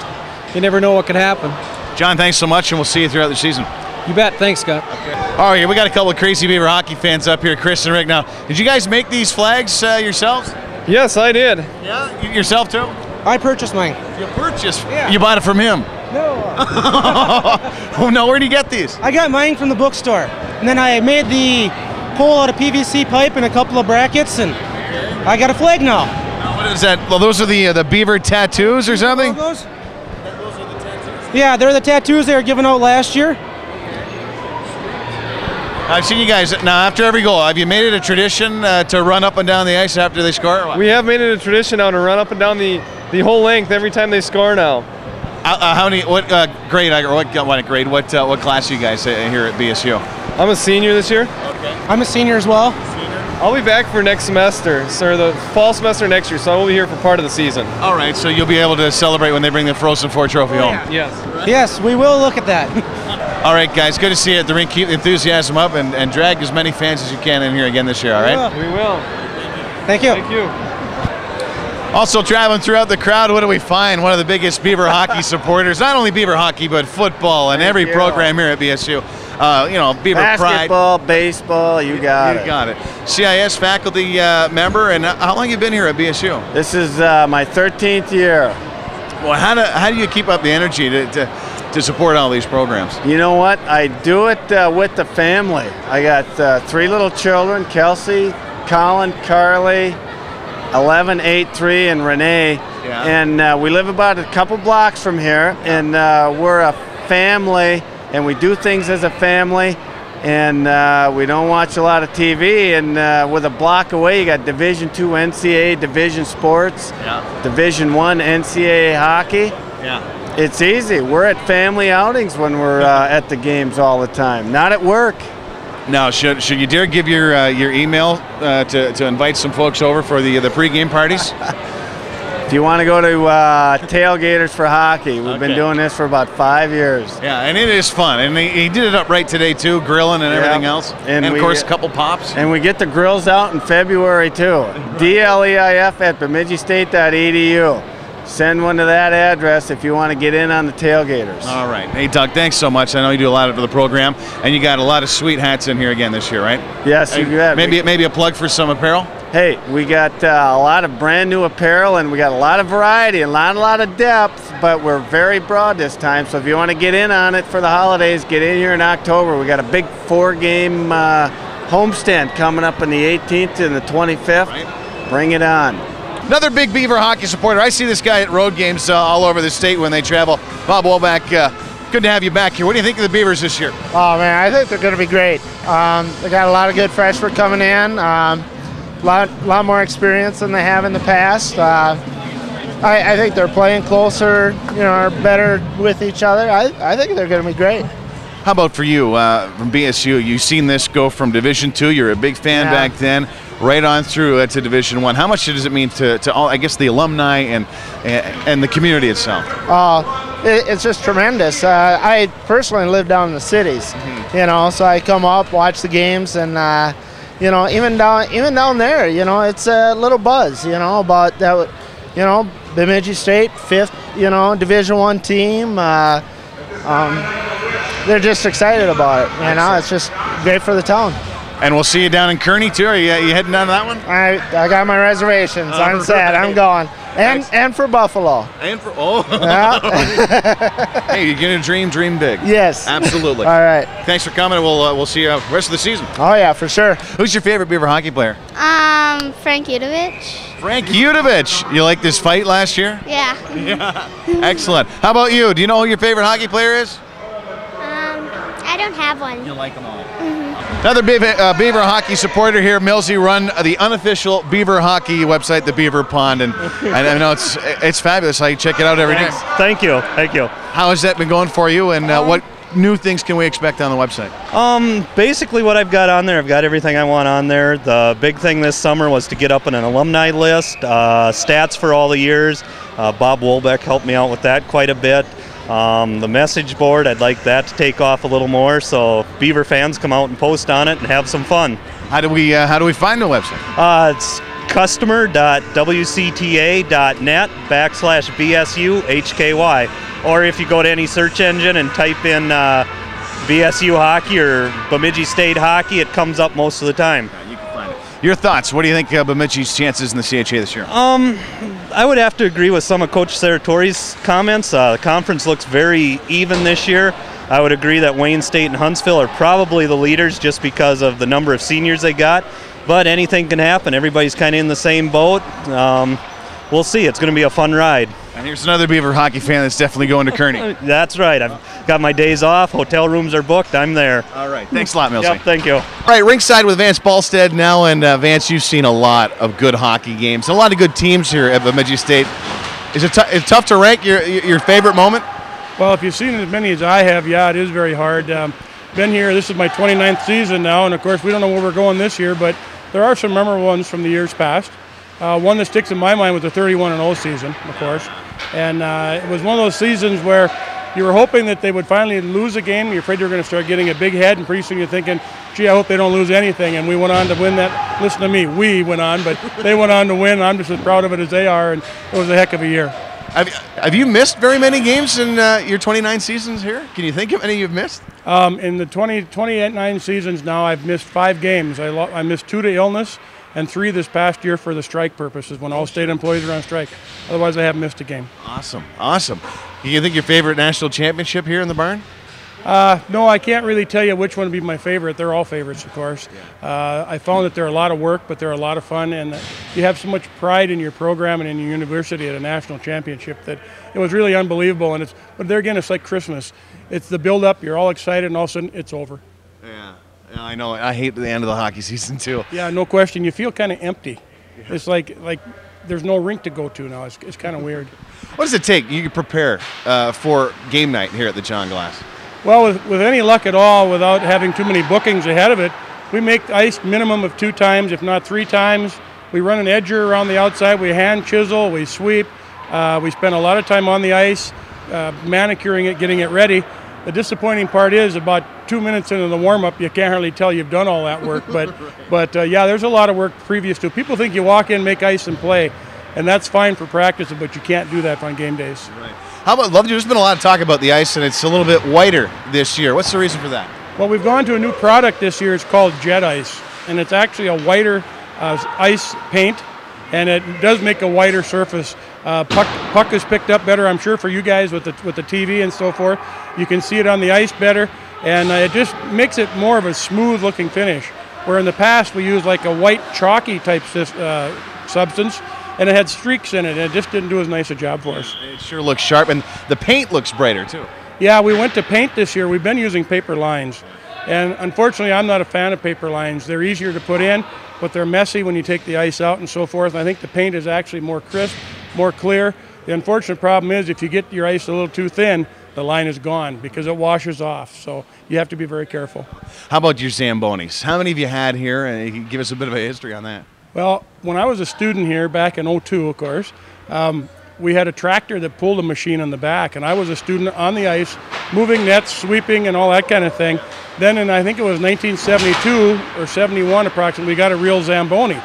You never know what could happen. John, thanks so much, and we'll see you throughout the season. You bet. Thanks, Scott. Okay. All right, we got a couple of crazy Beaver hockey fans up here, Chris and Rick. Now, did you guys make these flags yourselves? Yes, I did. Yeah? Yourself too? I purchased mine. You purchased? Yeah. You bought it from him? No. Oh, no, where do you get these? I got mine from the bookstore. And then I made the pole out of PVC pipe and a couple of brackets, and I got a flag now. What is that? Well, those are the Beaver tattoos or something? Those are the tattoos. Yeah, they're the tattoos they were given out last year. I've seen you guys now after every goal. Have you made it a tradition to run up and down the ice after they score? Or what? We have made it a tradition now to run up and down the whole length every time they score now. How many? What grade? Or what grade? What class are you guys here at BSU? I'm a senior this year. Okay. I'm a senior as well. I'll be back for next semester, so the fall semester next year. So I will be here for part of the season. All right. So you'll be able to celebrate when they bring the Frozen Four trophy home. Yes. Yes, we will look at that. All right, guys, good to see you at the rink. Keep the enthusiasm up and drag as many fans as you can in here again this year, all right? We will. Thank you. Thank you. Also traveling throughout the crowd, what do we find? One of the biggest Beaver hockey supporters. Not only Beaver hockey, but football and every program here at BSU. Beaver Pride. Basketball, baseball, you got it. You got it. CIS faculty member, and how long have you been here at BSU? This is my 13th year. Well, how do you keep up the energy to support all these programs? You know what? I do it with the family. I got 3 little children, Kelsey, Colin, Carly, 11, 8, 3, and Renee. Yeah. And we live about a couple blocks from here, and we're a family, and we do things as a family, and we don't watch a lot of TV, and with a block away, you got Division II NCAA Division Sports, Division I NCAA Hockey. Yeah. It's easy. We're at family outings when we're at the games all the time, not at work. Now, should you dare give your email to invite some folks over for the pregame parties? If you want to go to Tailgaters for Hockey, we've been doing this for about 5 years. Yeah, and it is fun. And he did it up right today, too, grilling and everything else. And of course, a couple pops. And we get the grills out in February, too. DLEIF at BemidjiState.edu. send one to that address if you want to get in on the tailgaters. All right. Hey, Doug, thanks so much. I know you do a lot for the program, and you got a lot of sweet hats in here again this year, right? Yes, you got. Maybe a plug for some apparel? Hey, we got a lot of brand new apparel, and we got a lot of variety and a lot of depth, but we're very broad this time. So if you want to get in on it for the holidays, get in here in October. We got a big 4-game homestand coming up on the 18th and the 25th. Right. Bring it on. Another big Beaver hockey supporter. I see this guy at road games all over the state when they travel. Bob Wolbach, good to have you back here. What do you think of the Beavers this year? Oh, man, I think they're going to be great. They got a lot of good freshmen coming in. Lot more experience than they have in the past. I think they're playing closer, are better with each other. I think they're going to be great. How about for you from BSU? You've seen this go from Division II. You're a big fan back then, right on through to Division I. How much does it mean to all, I guess, the alumni and the community itself? It's just tremendous. I personally live down in the cities, so I come up, watch the games, and even down there, it's a little buzz, about that, Bemidji State, 5th, Division I team. They're just excited about it, It's just great for the town. And we'll see you down in Kearney too. Are you heading down to that one? I got my reservations. I'm set. I'm going. And for Buffalo. And for Yeah. Hey, you're gonna dream big. Yes. Absolutely. All right. Thanks for coming. We'll see you the rest of the season. Oh yeah, for sure. Who's your favorite Beaver hockey player? Frank Udovich. Frank Udovich. You like this fight last year? Yeah. Yeah. Excellent. How about you? Do you know who your favorite hockey player is? I don't have one. You like them all. Another Beaver hockey supporter here. Millsy run the unofficial Beaver hockey website, the Beaver Pond, and I know it's fabulous. I check it out every day. Thank you. How has that been going for you, and what new things can we expect on the website? Basically what I've got on there, I've got everything I want on there. The big thing this summer was to get up on an alumni list, stats for all the years. Bob Wolbach helped me out with that quite a bit. The message board, I'd like that to take off a little more, so Beaver fans come out and post on it and have some fun. How do we find the website? It's customer.wcta.net/BSUHKY, or if you go to any search engine and type in BSU hockey or Bemidji State hockey, it comes up most of the time. Yeah, you can find it. Your thoughts? What do you think Bemidji's chances in the CHA this year? I would have to agree with some of Coach Saratori's comments. The conference looks very even this year. I would agree that Wayne State and Huntsville are probably the leaders just because of the number of seniors they got. But anything can happen. Everybody's kind of in the same boat. We'll see. It's going to be a fun ride. And here's another Beaver hockey fan that's definitely going to Kearney. That's right. I've got my days off. Hotel rooms are booked. I'm there. All right. Thanks a lot, Millsy. Yep, thank you. All right, ringside with Vance Balstead now. And Vance, you've seen a lot of good hockey games, a lot of good teams here at Bemidji State. Is it tough to rank your favorite moment? Well, if you've seen as many as I have, yeah, it is very hard. Been here, this is my 29th season now, and of course we don't know where we're going this year, but there are some memorable ones from the years past. One that sticks in my mind was the 31-0 season, of course. And it was one of those seasons where you were hoping that they would finally lose a game. You're afraid you're going to start getting a big head, and pretty soon you're thinking, gee, I hope they don't lose anything. And we went on to win that. Listen to me, we went on, but they went on to win. I'm just as proud of it as they are, and it was a heck of a year. Have you missed very many games in your 29 seasons here? Can you think of any you've missed? In the 29 seasons now, I've missed 5 games. I missed 2 to illness and 3 this past year for the strike purposes when all state employees are on strike. Otherwise, I haven't missed a game. Awesome. Can you think your favorite national championship here in the barn? No, I can't really tell you which one would be my favorite. They're all favorites, of course. I found that they're a lot of work, but they're a lot of fun, and you have so much pride in your program and in your university at a national championship that it was really unbelievable. But there again, it's like Christmas. It's the build-up. You're all excited, and all of a sudden, it's over. Yeah, I know. I hate the end of the hockey season too. Yeah, no question. You feel kind of empty. Yeah. It's like there's no rink to go to now. It's kind of weird. What does it take you to prepare for game night here at the John Glass? Well, with any luck at all, without having too many bookings ahead of it, we make ice minimum of 2 times, if not 3 times. We run an edger around the outside. We hand chisel. We sweep. We spend a lot of time on the ice, manicuring it, getting it ready. The disappointing part is about 2 minutes into the warm-up, you can't hardly tell you've done all that work. But yeah, there's a lot of work previous to it. People think you walk in, make ice, and play. and that's fine for practice, but you can't do that on game days. Right. How about, there's been a lot of talk about the ice, and it's a little bit whiter this year. What's the reason for that? Well, we've gone to a new product this year. It's called Jet Ice, and it's actually a whiter ice paint, and it does make a whiter surface. Puck is picked up better, I'm sure, for you guys with the TV and so forth. You can see it on the ice better, and it just makes it more of a smooth-looking finish. Where in the past we used like a white chalky type substance, and it had streaks in it, and it just didn't do as nice a job for us. It sure looks sharp, and the paint looks brighter too. Yeah, we went to paint this year. We've been using paper lines, and unfortunately I'm not a fan of paper lines. They're easier to put in, but they're messy when you take the ice out and so forth. And I think the paint is actually more crisp, more clear. The unfortunate problem is if you get your ice a little too thin, the line is gone because it washes off. So you have to be very careful. How about your Zambonis? How many have you had here? And you can give us a bit of a history on that. Well, when I was a student here back in '02, of course, we had a tractor that pulled a machine on the back, and I was a student on the ice, moving nets, sweeping, and all that kind of thing. Then in, I think it was 1972 or 71 approximately, we got a real Zamboni.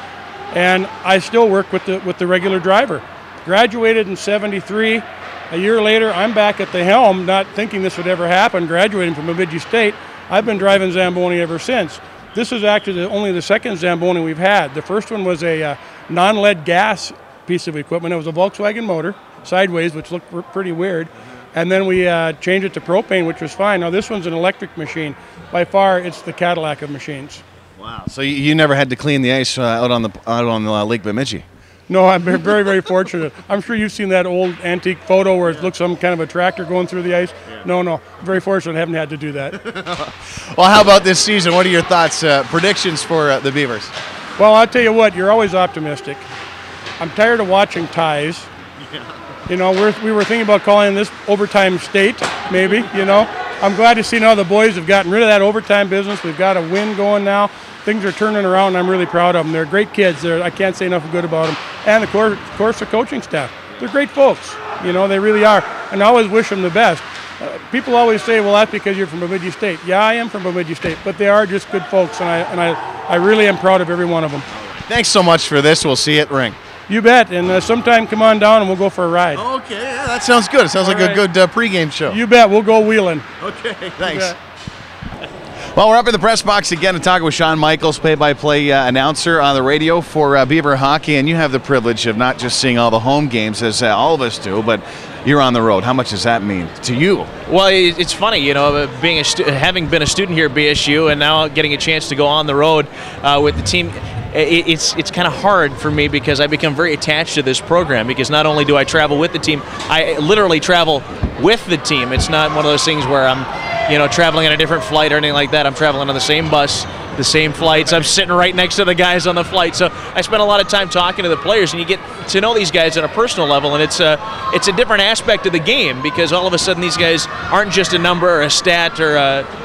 And I still work with the regular driver. Graduated in '73. A year later, I'm back at the helm, not thinking this would ever happen, graduating from Bemidji State. I've been driving Zamboni ever since. This is actually only the second Zamboni we've had. The first one was a non-lead gas piece of equipment. It was a Volkswagen motor, sideways, which looked pretty weird. And then we changed it to propane, which was fine. Now this one's an electric machine. By far, it's the Cadillac of machines. Wow. So you never had to clean the ice out on Lake Bemidji? No, I'm very, very fortunate. I'm sure you've seen that old antique photo where it looks some kind of a tractor going through the ice. Yeah. No, I'm very fortunate I haven't had to do that. Well, how about this season? What are your thoughts, predictions for the Beavers? Well, I'll tell you what, you're always optimistic. I'm tired of watching ties. Yeah. You know, we were thinking about calling this overtime state, maybe, you know. I'm glad to see now the boys have gotten rid of that overtime business. We've got a win going now. Things are turning around, and I'm really proud of them. They're great kids. I can't say enough good about them. And, of course, the coaching staff. They're great folks. You know, they really are. And I always wish them the best. People always say, well, that's because you're from Bemidji State. Yeah, I am from Bemidji State, but they are just good folks, and I really am proud of every one of them. Thanks so much for this. We'll see you at Ring. You bet, and sometime come on down and we'll go for a ride. Okay, yeah, that sounds good. It sounds like a good pregame show. You bet, we'll go wheeling. Okay, thanks. Well, we're up in the press box again to talk with Sean Michaels, play-by-play announcer on the radio for Beaver Hockey, and you have the privilege of not just seeing all the home games, as all of us do, but you're on the road. How much does that mean to you? Well, it's funny, you know, having been a student here at BSU and now getting a chance to go on the road with the team. It's kind of hard for me because I become very attached to this program because not only do I travel with the team, I literally travel with the team. It's not one of those things where I'm, you know, traveling on a different flight or anything like that. I'm traveling on the same bus, the same flights. I'm sitting right next to the guys on the flight. So I spend a lot of time talking to the players, and you get to know these guys on a personal level, and it's a different aspect of the game because all of a sudden these guys aren't just a number or a stat or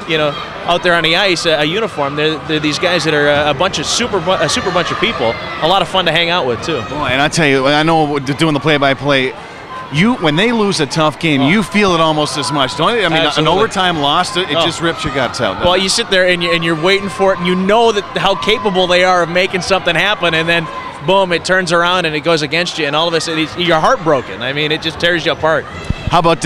you know, out there on the ice, a uniform. They're these guys that are a super bunch of people. A lot of fun to hang out with too. Boy, and I tell you, I know doing the play-by-play, when they lose a tough game, you feel it almost as much, don't you? I mean, Absolutely. An overtime loss, it just rips your guts out. Well, you sit there and you're waiting for it, and you know that how capable they are of making something happen, and then boom, it turns around and it goes against you, and all of a sudden you're heartbroken. I mean, it just tears you apart. How about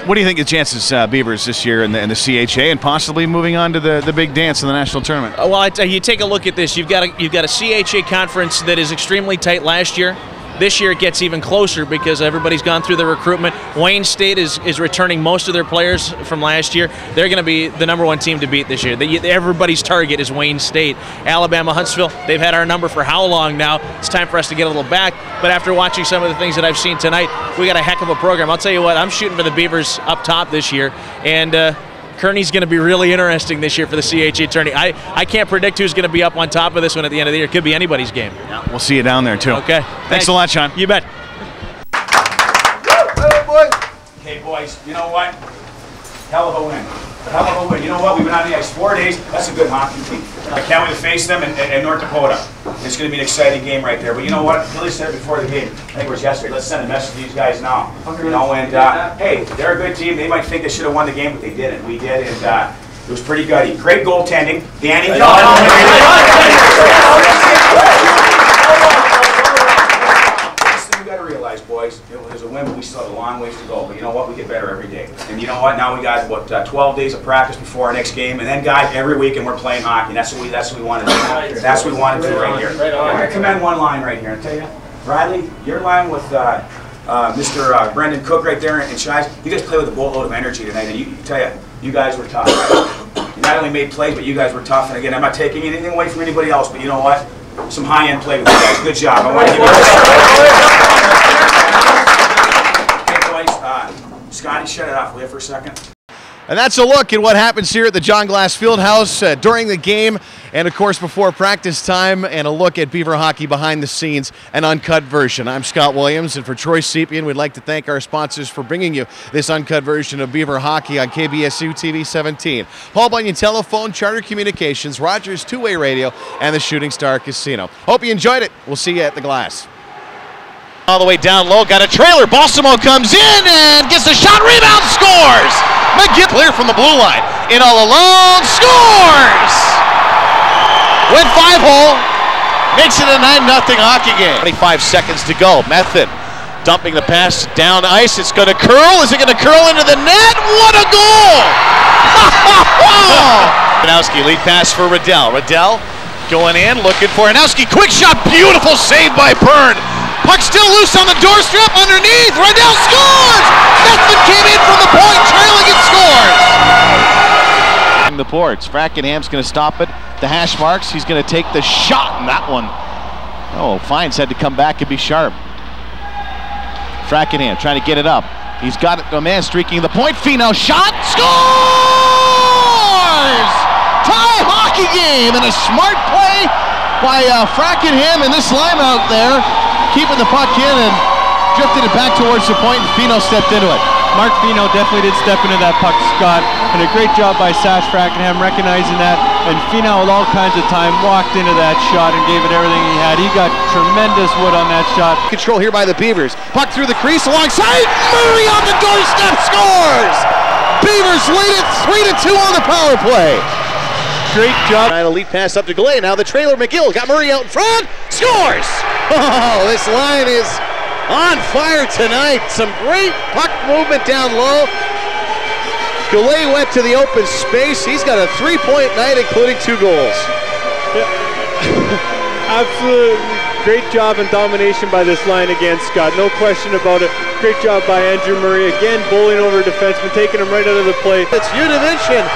what do you think the chances Beavers this year in the CHA and possibly moving on to the big dance in the national tournament? Well, you take a look at this. You've got a CHA conference that is extremely tight last year. This year it gets even closer because everybody's gone through the recruitment. Wayne State is returning most of their players from last year. They're going to be the #1 team to beat this year. Everybody's target is Wayne State. Alabama, Huntsville, they've had our number for how long now? It's time for us to get a little back. But after watching some of the things that I've seen tonight, we got a heck of a program. I'll tell you what, I'm shooting for the Beavers up top this year. And Kearney's going to be really interesting this year for the CHA tourney. I can't predict who's going to be up on top of this one at the end of the year. It could be anybody's game. Yeah, we'll see you down there, too. Okay. Thanks a lot, Sean. You bet. Okay, boys, you know what? Hell of a win. Hell of a win. You know what? We've been on the ice 4 days. That's a good hockey team. I can't wait to face them in North Dakota. It's going to be an exciting game right there. But you know what? Billy said it before the game. I think it was yesterday. Let's send a message to these guys now. You know, and hey, they're a good team. They might think they should have won the game, but they didn't. We did, and it was pretty gutty. Great goaltending. Danny. about 12 days of practice before our next game, and then guys, every weekend we're playing hockey. That's what we want to do. That's what we want to do right here. I'm going to commend one line right here. I tell you, Bradley, your line with Mr. Brendan Cook right there and Shies, you guys play with a boatload of energy tonight, and you tell you, you guys were tough. You not only made plays, but you guys were tough. And again, I'm not taking anything away from anybody else, but you know what? Some high-end play with you guys. Good job. I want to give you a Scotty, shut it off, will you, for a second? And that's a look at what happens here at the John Glass Fieldhouse during the game and, of course, before practice time, and a look at Beaver hockey behind the scenes, an uncut version. I'm Scott Williams, and for Troy Sepian, we'd like to thank our sponsors for bringing you this uncut version of Beaver hockey on KBSU TV 17. Paul Bunyan Telephone, Charter Communications, Rogers Two-Way Radio, and the Shooting Star Casino. Hope you enjoyed it. We'll see you at the Glass. All the way down low, got a trailer. Balsamo comes in and gets the shot, rebound, scores! McGill clear from the blue line. In all alone, scores! Went 5-hole, makes it a 9-0 hockey game. 25 seconds to go. Method dumping the pass down ice. It's going to curl. Is it going to curl into the net? What a goal! Hanowski lead pass for Riddell. Riddell going in, looking for Hanowski. Quick shot, beautiful save by Byrne. Puck still loose on the doorstep, underneath, Riddell scores! Method came in from the point, trailing and scores! The boards, Frackenham's gonna stop it, the hash marks, he's gonna take the shot in that one. Oh, Fines had to come back and be sharp. Frackenham trying to get it up. He's got it, a man streaking the point, Finau shot, scores! Tie hockey game, and a smart play by Frackenham and this line out there, keeping the puck in and drifted it back towards the point, and Finau stepped into it. Mark Finau definitely did step into that puck, Scott, and a great job by Sash Frackenham recognizing that, and Finau with all kinds of time walked into that shot and gave it everything he had. He got tremendous wood on that shot. Control here by the Beavers. Puck through the crease alongside, Murray on the doorstep, scores! Beavers lead it 3-2 on the power play. Great job. Trying to lead pass up to Galay. Now the trailer, McGill got Murray out in front. Scores! Oh, this line is on fire tonight. Some great puck movement down low. Galay went to the open space. He's got a 3-point night, including 2 goals. Absolutely great job and domination by this line again, Scott. No question about it. Great job by Andrew Murray. Again, bowling over a defenseman, taking him right out of the play. It's Yudovich and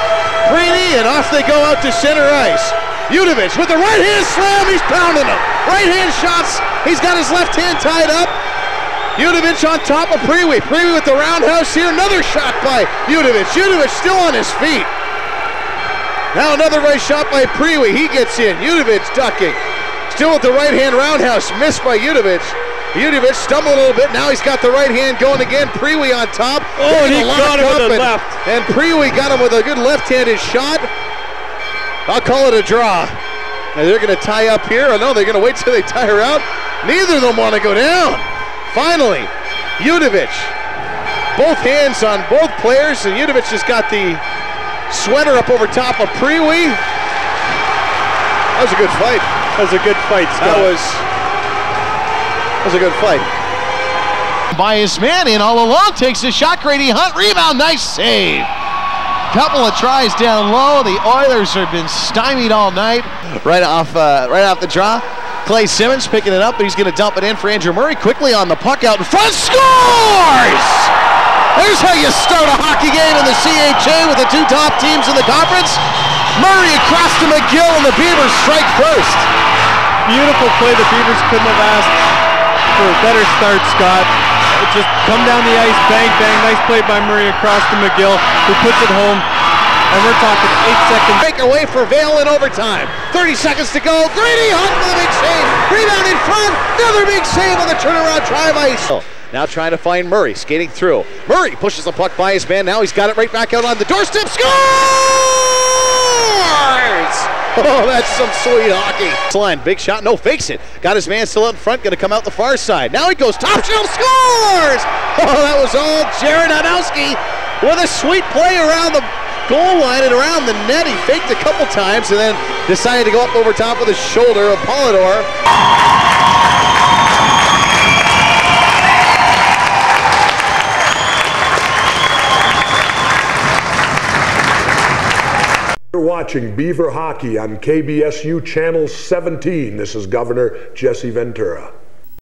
Preeny, and off they go out to center ice. Yudovich with the right hand slam, he's pounding them. Right hand shots, he's got his left hand tied up. Yudovich on top of Preeny. Preeny with the roundhouse here, another shot by Yudovich. Yudovich still on his feet. Now another right shot by Preeny, he gets in. Yudovich ducking. Still with the right hand roundhouse, missed by Yudovich. Yudovich stumbled a little bit, now he's got the right hand going again. Preeny on top. Oh, and he got him with the left. And Preeny got him with a good left-handed shot. I'll call it a draw. Now they're going to tie up here. Oh no, they're going to wait till they tie her out. Neither of them want to go down. Finally, Yudovich. Both hands on both players, and Yudovich just got the sweater up over top of Preeny. That was a good fight. That was a good fight, Scott. That was a good fight. By his man in all alone, takes a shot, Grady Hunt, rebound, nice save. Couple of tries down low. The Oilers have been stymied all night. Right off the draw. Clay Simmons picking it up, but he's going to dump it in for Andrew Murray. Quickly on the puck out in front, scores! There's how you start a hockey game in the CHA with the 2 top teams in the conference. Murray across to McGill, and the Beavers strike first. Beautiful play. The Beavers couldn't have asked for a better start, Scott. It just come down the ice, bang, bang. Nice play by Murray across to McGill, who puts it home. And we're talking 8 seconds. Break away for Vail in overtime. 30 seconds to go. Grady Hunt with a big save. Rebound in front. Another big save on the turnaround drive ice. Now trying to find Murray, skating through. Murray pushes the puck by his man. Now he's got it right back out on the doorstep. Scores! Oh, that's some sweet hockey. Line, big shot, no, fakes it. Got his man still out in front, gonna come out the far side. Now he goes top shelf, scores! Oh, that was all Jared Hanowski with a sweet play around the goal line and around the net. He faked a couple times and then decided to go up over top with his shoulder of Polidor. You're watching Beaver Hockey on KBSU Channel 17. This is Governor Jesse Ventura.